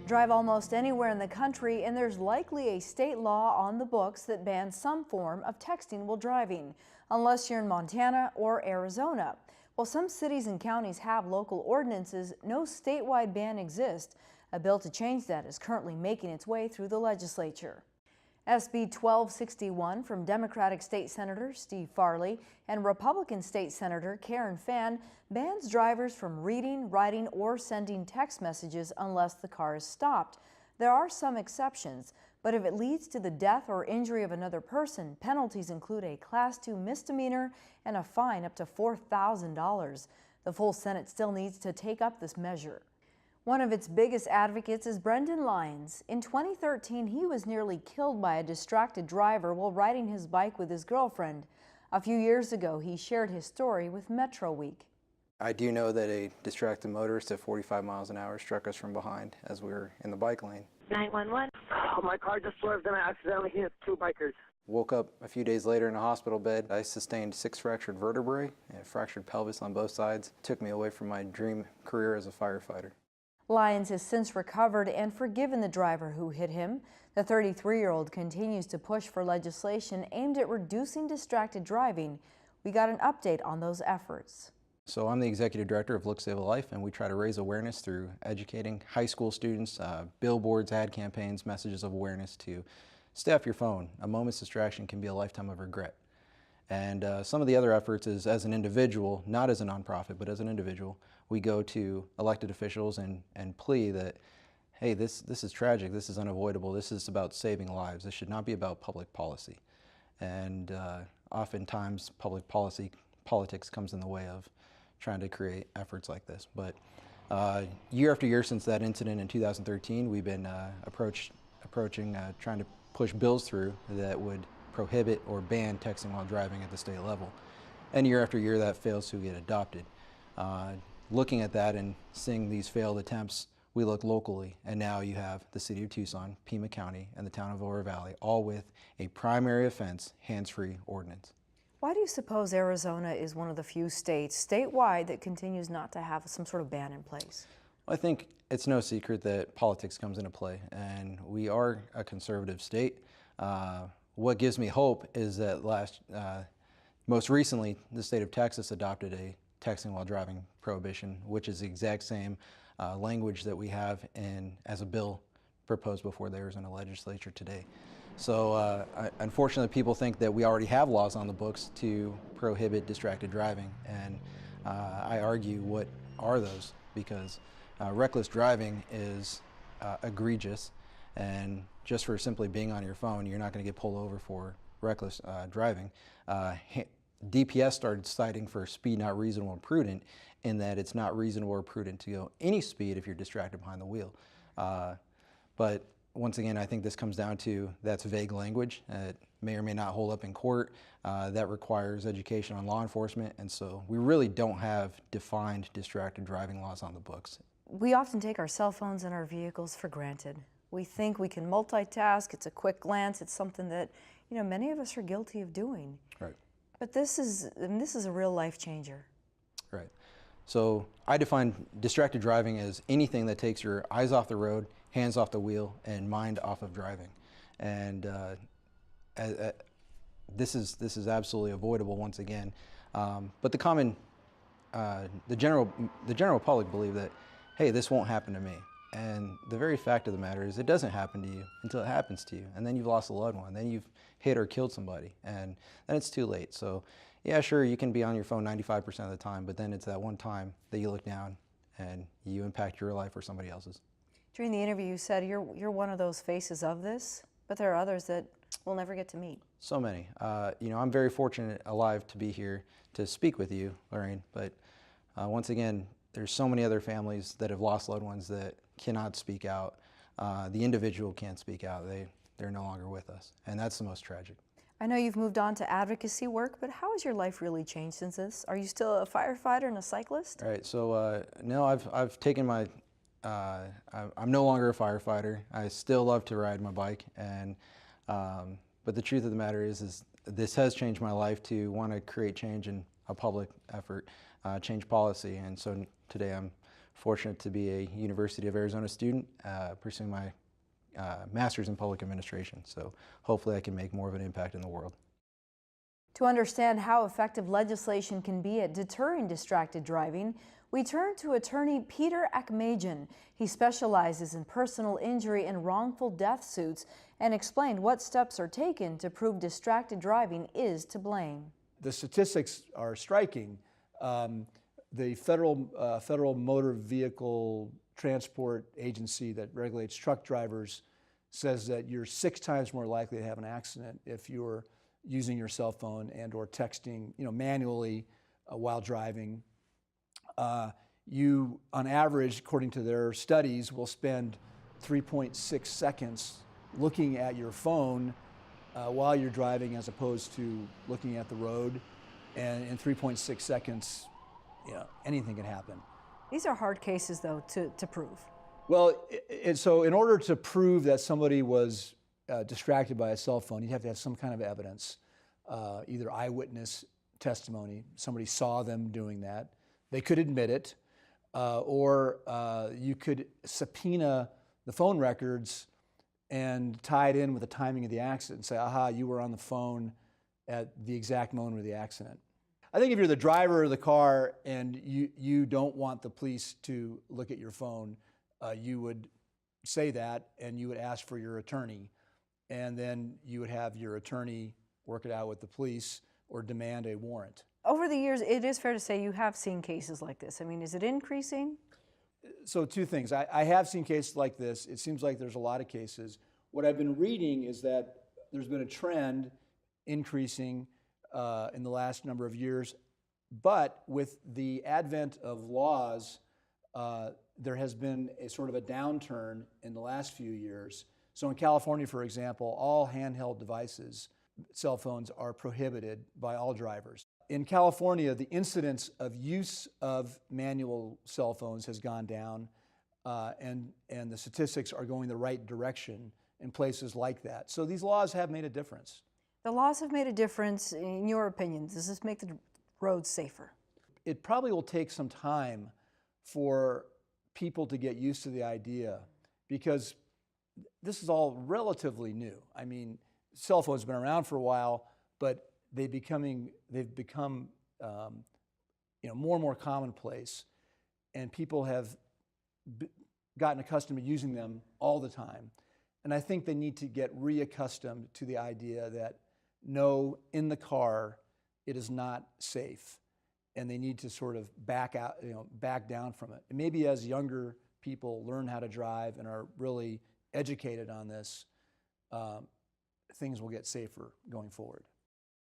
Drive almost anywhere in the country, and there's likely a state law on the books that bans some form of texting while driving, unless you're in Montana or Arizona. While some cities and counties have local ordinances, no statewide ban exists. A bill to change that is currently making its way through the legislature. SB 1261 from Democratic State Senator Steve Farley and Republican State Senator Karen Fann bans drivers from reading, writing, or sending text messages unless the car is stopped. There are some exceptions, but if it leads to the death or injury of another person, penalties include a Class 2 misdemeanor and a fine up to $4,000. The full Senate still needs to take up this measure. One of its biggest advocates is Brendan Lyons. In 2013, he was nearly killed by a distracted driver while riding his bike with his girlfriend. A few years ago, he shared his story with Metro Week. I do know that a distracted motorist at 45 miles an hour struck us from behind as we were in the bike lane. 911. Oh, my car just swerved and I accidentally hit two bikers. Woke up a few days later in a hospital bed. I sustained 6 fractured vertebrae and a fractured pelvis on both sides. It took me away from my dream career as a firefighter. Lyons has since recovered and forgiven the driver who hit him. The 33-year-old continues to push for legislation aimed at reducing distracted driving. We got an update on those efforts. So I'm the executive director of Look Save a Life, and we try to raise awareness through educating high school students, billboards, ad campaigns, messages of awareness to stay off your phone. A moment's distraction can be a lifetime of regret. And some of the other efforts is as an individual, not as a nonprofit, but as an individual, we go to elected officials and plea that, hey, this is tragic, this is unavoidable, this is about saving lives, this should not be about public policy. And oftentimes politics comes in the way of trying to create efforts like this. But year after year since that incident in 2013, we've been approaching trying to push bills through that would prohibit or ban texting while driving at the state level. And year after year that fails to get adopted. Looking at that and seeing these failed attempts, we look locally, and now you have the city of Tucson, Pima County, and the town of Oro Valley, all with a primary offense, hands-free ordinance. Why do you suppose Arizona is one of the few states statewide that continues not to have some sort of ban in place? I think it's no secret that politics comes into play, and we are a conservative state. What gives me hope is that most recently, the state of Texas adopted a texting while driving prohibition, which is the exact same language that we have as a bill proposed before the Arizona legislature today. So unfortunately, people think that we already have laws on the books to prohibit distracted driving, and I argue, what are those? Because reckless driving is egregious, and just for simply being on your phone, you're not going to get pulled over for reckless driving. DPS started citing for speed not reasonable and prudent, in that it's not reasonable or prudent to go any speed if you're distracted behind the wheel. But once again, I think this comes down to that's vague language. It may or may not hold up in court. That requires education on law enforcement, and so we really don't have defined distracted driving laws on the books. We often take our cell phones and our vehicles for granted. We think we can multitask, it's a quick glance, it's something that, many of us are guilty of doing. Right. But this is a real life changer. Right. So I define distracted driving as anything that takes your eyes off the road, hands off the wheel, and mind off of driving. And this is absolutely avoidable once again. But the general public believe that, hey, this won't happen to me. And the very fact of the matter is it doesn't happen to you until it happens to you. And then you've lost a loved one. Then you've hit or killed somebody. And then it's too late. So yeah, sure, you can be on your phone 95% of the time, but then it's that one time that you look down and you impact your life or somebody else's. During the interview, you said you're one of those faces of this, but there are others that we'll never get to meet. So many. I'm very fortunate, alive, to be here to speak with you, Lorraine. But once again, there's so many other families that have lost loved ones that cannot speak out. The individual can't speak out. They're no longer with us, and that's the most tragic. I know you've moved on to advocacy work, but how has your life really changed since this? Are you still a firefighter and a cyclist? All right, so no, I've taken my, I'm no longer a firefighter. I still love to ride my bike, and but the truth of the matter is this has changed my life to want to create change in a public effort, change policy, and so today I'm fortunate to be a University of Arizona student pursuing my master's in public administration. So hopefully I can make more of an impact in the world. To understand how effective legislation can be at deterring distracted driving, we turn to attorney Peter Akmajian. He specializes in personal injury and wrongful death suits and explained what steps are taken to prove distracted driving is to blame. The statistics are striking. The Federal Motor Vehicle Transport Agency that regulates truck drivers says that you're 6 times more likely to have an accident if you're using your cell phone and or texting, manually while driving. You, on average, according to their studies, will spend 3.6 seconds looking at your phone while you're driving as opposed to looking at the road. And in 3.6 seconds, anything can happen. These are hard cases, though, to prove. Well, so in order to prove that somebody was distracted by a cell phone, you have to have some kind of evidence, either eyewitness testimony, somebody saw them doing that. They could admit it, or you could subpoena the phone records and tie it in with the timing of the accident and say, aha, you were on the phone at the exact moment of the accident. I think if you're the driver of the car and you don't want the police to look at your phone, you would say that and you would ask for your attorney, and then you would have your attorney work it out with the police or demand a warrant. Over the years, it is fair to say you have seen cases like this. I mean, is it increasing? So 2 things. I have seen cases like this. It seems like there's a lot of cases. What I've been reading is that there's been a trend increasing in the last number of years, but with the advent of laws, there has been a sort of a downturn in the last few years. So in California, for example, all handheld devices, cell phones, are prohibited by all drivers. In California, the incidence of use of manual cell phones has gone down, and the statistics are going the right direction in places like that. So these laws have made a difference. The laws have made a difference. In your opinion, does this make the roads safer? It probably will take some time for people to get used to the idea, because this is all relatively new. I mean, cell phones have been around for a while, but they've become more and more commonplace, and people have gotten accustomed to using them all the time. And I think they need to get reaccustomed to the idea that no, in the car, it is not safe, and they need to sort of back down from it. And maybe as younger people learn how to drive and are really educated on this, things will get safer going forward.